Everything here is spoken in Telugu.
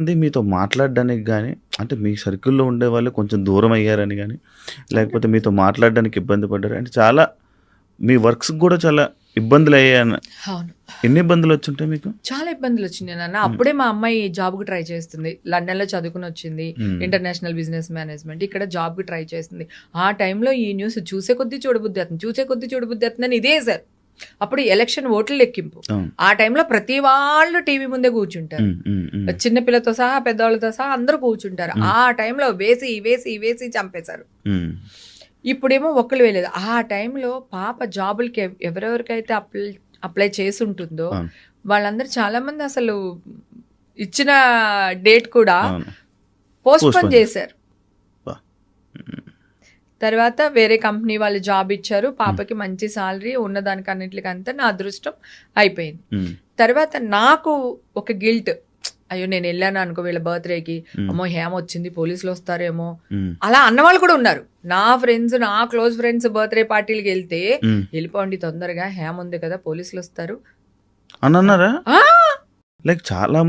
మంది మీతో మాట్లాడడానికి గాని, అంటే మీ సర్కిల్‌లో ఉండేవాళ్ళు కొంచెం దూరం అయ్యారని గాని, లేకపోతే మీతో మాట్లాడడానికి ఇబ్బంది పడ్డారు. అంటే చాలా మీ వర్క్స్‌కి గూడా చాలా ఇబ్బందులయ్యాయని అవును. ఎన్ని ఇబ్బందులొచ్చుంటాయి మీకు? చాలా ఇబ్బందులొచ్చినియి నాన్న. హ్మ్. అప్పుడే మా అమ్మాయి జాబ్‌కి ట్రై చేస్తుంది. లండన్‌లో చదువుకొనొచ్చింది. హ్మ్. International business management. ఇక్కడ జాబ్‌కి ట్రై చేస్తుంది. ఆ టైంలో ఈ న్యూస్ చూసే కొద్దీ చూడబుద్ధేత్తంది. చూసే కొద్దీ చూడబుద్ధేత్తందని ఇదే సార్. అప్పుడు ఎలక్షన్ ఓట్ల లెక్కింపు. అవును. ఆ టైంలో ప్రతి వాళ్ళు టీవీ ముందే కూర్చుంటారు. హ్మ్. హ్మ్. హ్మ్. చిన్న పిల్లతో సహా, పెద్దవాళ్ళతో సహా అందరూ కూర్చుంటారు. హ్మ్. ఆ టైంలో వేసి, వేసి, వేసి చంపేశారు. హ్మ్. ఇప్పుడేమో ఒక్కళ్ళు వేయలేదు. ఆ టైంలో పాప జాబులకి ఎవరెవరికైతే అప్లై చేసుంటుందో అవును. వాళ్ళందరూ చాలామంది అసలు ఇచ్చిన డేట్ కూడా అవును. పోస్ట్‌పోన్ పోస్ట్‌పోన్ చేశారు. చేశారు. అబ్బా! హ్మ్. తర్వాత వేరే కంపెనీ వాళ్ళు జాబ్ ఇచ్చారు. హ్మ్. పాపకి మంచి సాలరీ ఉన్నదానికన్నిట్లికంతా నా అదృష్టం అయిపోయింది. హ్మ్. తర్వాత నాకు ఒక గిల్ట్. అయ్యో! నేనెళ్ళాను అనుకో వీళ్ళ బర్త్‌డేకి. హ్మ్. అమ్మో! హేమ వచ్చింది పోలీసులొస్తారేమో! హ్మ్. అలా అన్నవాళ్ళు కూడా ఉన్నారు. నా ఫ్రెండ్స్, నా క్లోజ్ ఫ్రెండ్స్ బర్త్‌డే పార్టీలకెళ్తే హ్మ్. "ఎళ్ళిపోండి తొందరగా హేమ ఉంది కదా! పోలీసులొస్తారు." అనన్నారా? ఆ! లైక్ చాలా